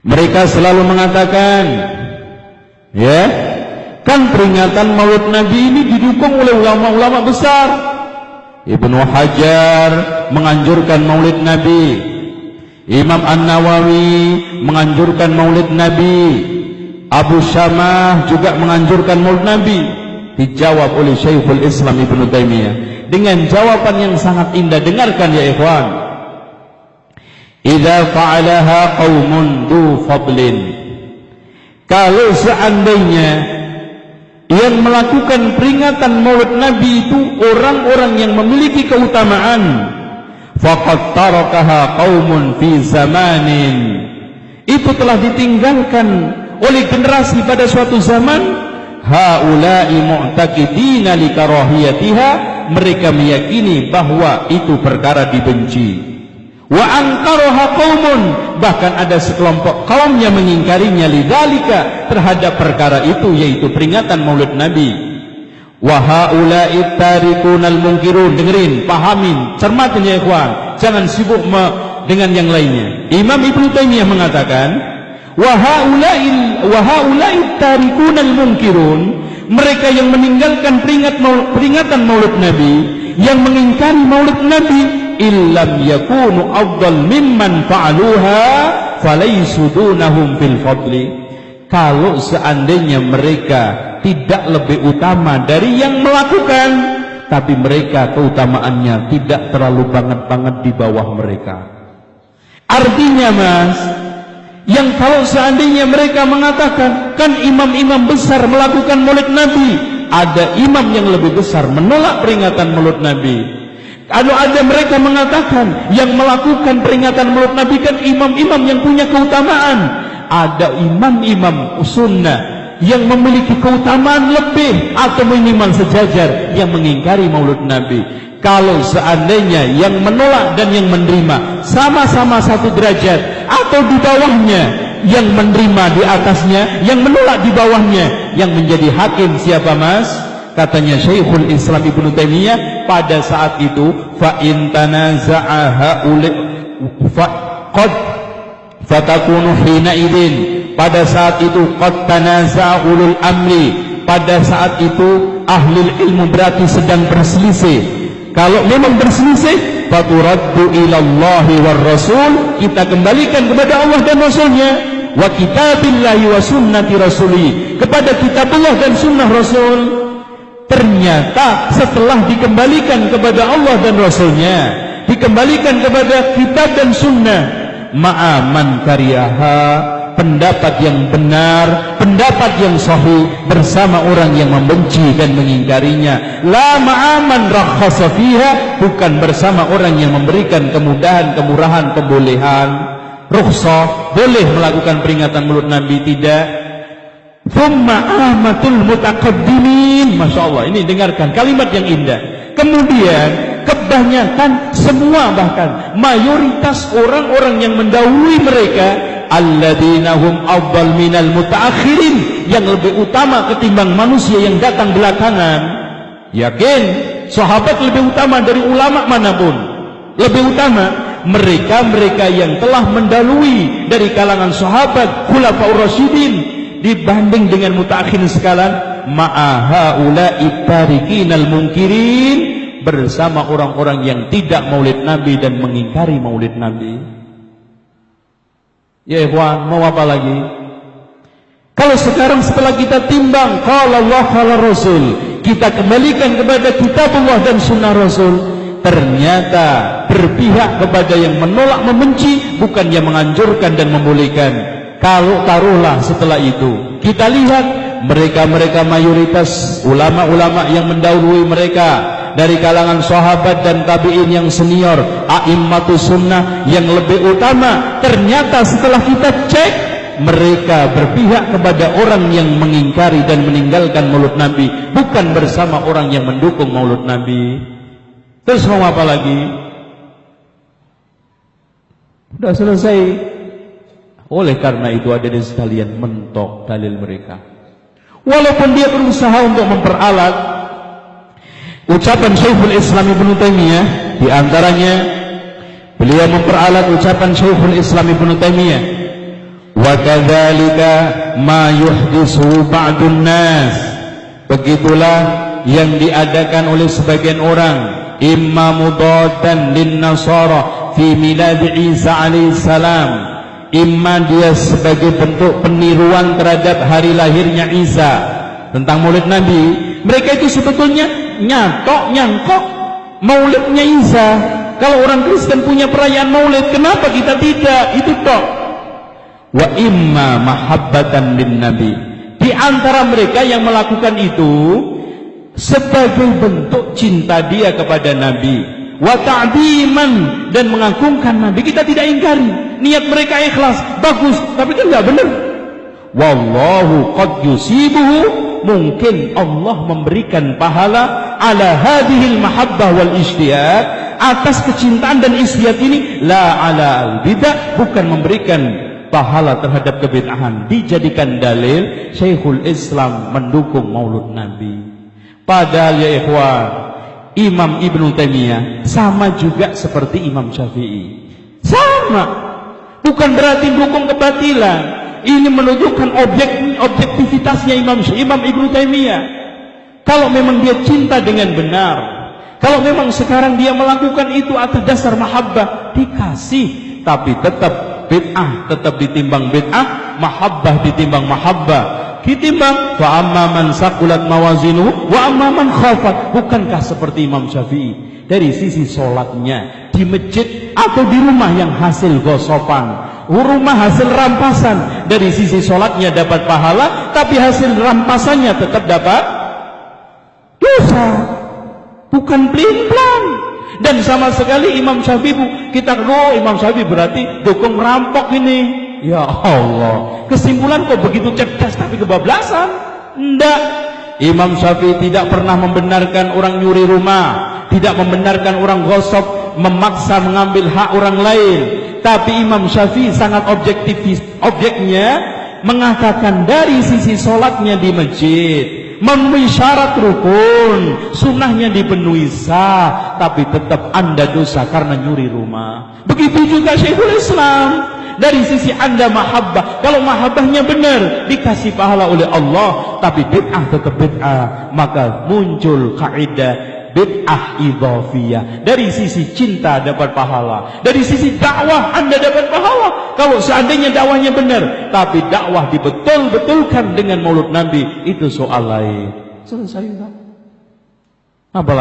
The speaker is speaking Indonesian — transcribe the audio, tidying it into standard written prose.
Mereka selalu mengatakan, ya, kan peringatan Maulid Nabi ini didukung oleh ulama-ulama besar. Ibnu Hajar menganjurkan Maulid Nabi, Imam An-Nawawi menganjurkan Maulid Nabi, Abu Syamah juga menganjurkan Maulid Nabi. Dijawab oleh Syekhul Islam Ibnu Taimiyah dengan jawaban yang sangat indah. Dengarkan ya ikhwan. Idza fa'alaha qaumun du fadlin, kalau seandainya yang melakukan peringatan Maulid Nabi itu orang-orang yang memiliki keutamaan, faqad tarakaha qaumun fi zamanin, itu telah ditinggalkan oleh generasi pada suatu zaman, haula'i mu'taqidina li karahiyatiha, mereka meyakini bahwa itu perkara dibenci. Wa angkaraha qaumun, bahkan ada sekelompok kaum yang mengingkarinya, lidzalika, terhadap perkara itu, yaitu peringatan Maulid Nabi. Wa haula'i tarikunal munkirun, dengerin, pahamin, cermatin ya ikhwan, jangan sibuk dengan yang lainnya. Imam Ibnu Taimiyah mengatakan, wa haula'i tarikunal munkirun, mereka yang meninggalkan peringatan Maulid Nabi, yang mengingkari Maulid Nabi, illam yakunu afdal mimman fa'aluha falaysu dunahum fil fadli, kalau seandainya mereka tidak lebih utama dari yang melakukan, tapi mereka keutamaannya tidak terlalu banget di bawah mereka. Artinya mas, yang kalau seandainya mereka mengatakan, kan imam-imam besar melakukan Maulid Nabi, ada imam yang lebih besar menolak peringatan Maulid Nabi. Kalau ada mereka mengatakan yang melakukan peringatan Maulid Nabi kan imam-imam yang punya keutamaan, ada imam-imam sunnah yang memiliki keutamaan lebih atau minimal sejajar yang mengingkari Maulid Nabi. Kalau seandainya yang menolak dan yang menerima sama-sama satu derajat atau di bawahnya, yang menerima di atasnya, yang menolak di bawahnya, yang menjadi hakim siapa mas? Katanya Syekhul Islam Ibnu Taimiyah, pada saat itu fa in tanaza'a haula qad fatakunu hina idin, pada saat itu qad tanaza'a ulul amri, pada saat itu ahli ilmu berarti sedang berselisih. Kalau memang berselisih, faturaddu ilallahi war rasul, kita kembalikan kepada Allah dan Rasulnya, wa kitabillahi wa sunnati rasuli, kepada kitabullah dan sunnah Rasul. Ternyata setelah dikembalikan kepada Allah dan Rasulnya, dikembalikan kepada kitab dan sunnah, ma'aman kariyaha, pendapat yang benar, pendapat yang sahih, bersama orang yang membenci dan mengingkarinya. La ma'aman rakhasa fiha, bukan bersama orang yang memberikan kemudahan, kemurahan, kebolehan, rukhsah, boleh melakukan peringatan Maulid Nabi, tidak. Thumma ahmatul mutaqaddimin, Masya Allah, ini dengarkan kalimat yang indah. Kemudian kebanyakan, semua bahkan mayoritas orang-orang yang mendahului mereka, alladzina hum afdal minal mutaakhirin, yang lebih utama ketimbang manusia yang datang belakangan. Yakin sahabat lebih utama dari ulama manapun, lebih utama mereka-mereka yang telah mendahului dari kalangan sahabat khulafaur rasyidin dibanding dengan mutaakhirin sekalian. Ma'a haula'i tarikinal munkirin, bersama orang-orang yang tidak Maulid Nabi dan mengingkari Maulid Nabi. Ya ikhwan, mau apa lagi? Kalau sekarang setelah kita timbang qala Allah qala Rasul, kita kembalikan kepada kitabullah dan sunnah Rasul, ternyata berpihak kepada yang menolak, membenci, bukan yang menganjurkan dan membolehkan. Kalau taruhlah setelah itu kita lihat mereka-mereka mayoritas ulama-ulama yang mendahului mereka dari kalangan sahabat dan tabi'in yang senior, a'immatus sunnah yang lebih utama, ternyata setelah kita cek mereka berpihak kepada orang yang mengingkari dan meninggalkan Maulid Nabi, bukan bersama orang yang mendukung Maulid Nabi. Terus mau apa lagi? Sudah selesai. Oleh karena itu ada di sekalian mentok dalil mereka. Walaupun dia berusaha untuk memperalat ucapan Syekhul Islam Ibnu Taimiyah, di antaranya beliau memperalat ucapan Syekhul Islam Ibnu Taimiyah, Wa kadzalika ma yuhditsu ba'dun nas. Begitulah yang diadakan oleh sebagian orang, imma mudaddan lin nasara fi milad Isa alaihissalam, imma dia sebagai bentuk peniruan terhadap hari lahirnya Isa. Tentang maulid Nabi, mereka itu sebetulnya nyangkok maulidnya Isa. Kalau orang Kristen punya perayaan maulid, kenapa kita tidak? Itu tok. Wa imma mahabbatan lin nabi. Di antara mereka yang melakukan itu sebagai bentuk cinta dia kepada Nabi, wa ta'dhiman, dan mengagungkan Nabi. Kita tidak ingkari, niat mereka ikhlas, bagus, tapi itu enggak benar. Wallahu qad yusibuhu, mungkin Allah memberikan pahala ala hadhil mahabbah wal ijtihad, atas kecintaan dan ijtihad ini, la ala al bidah, bukan memberikan pahala terhadap kebid'ahan. Dijadikan dalil Syekhul Islam mendukung maulud Nabi. Padahal ya ikhwan, Imam Ibnu Taimiyah sama juga seperti Imam Syafi'i. Sama. Bukan berarti dukung kebatilan. Ini menunjukkan objektivitasnya Imam Ibnu Taimiyah. Kalau memang dia cinta dengan benar, kalau memang sekarang dia melakukan itu atas dasar mahabbah, dikasih. Tapi tetap bid'ah tetap ditimbang bid'ah, mahabbah ditimbang mahabbah. Ditimbang fa amma man saqulat mawazinuhu wa amma man khafat. Bukankah seperti Imam Syafi'i, dari sisi sholatnya di masjid atau di rumah yang hasil gosopan, rumah hasil rampasan, dari sisi sholatnya dapat pahala, tapi hasil rampasannya tetap dapat dosa, bukan pelin-pelan. Dan sama sekali Imam Syafi'i, kita Imam Syafi'i berarti dukung merampok ini. Ya Allah, kesimpulan kok begitu cerdas tapi kebablasan? Enggak. Imam Syafi'i tidak pernah membenarkan orang nyuri rumah, tidak membenarkan orang gosok, memaksa mengambil hak orang lain. Tapi Imam Syafi'i sangat objeknya mengatakan dari sisi sholatnya di masjid memenuhi syarat rukun, sunnahnya dipenuhi sah, tapi tetap anda dosa karena nyuri rumah. Begitu juga Syekhul Islam. Dari sisi anda mahabbah, kalau mahabbahnya benar dikasih pahala oleh Allah, tapi bid'ah tetap bid'ah, maka muncul kaidah bid'ah idhafiyah. Dari sisi cinta dapat pahala, dari sisi dakwah anda dapat pahala. Kalau seandainya dakwahnya benar, tapi dakwah dibetul-betulkan dengan maulud Nabi, itu soal lain. Selesai. Apalagi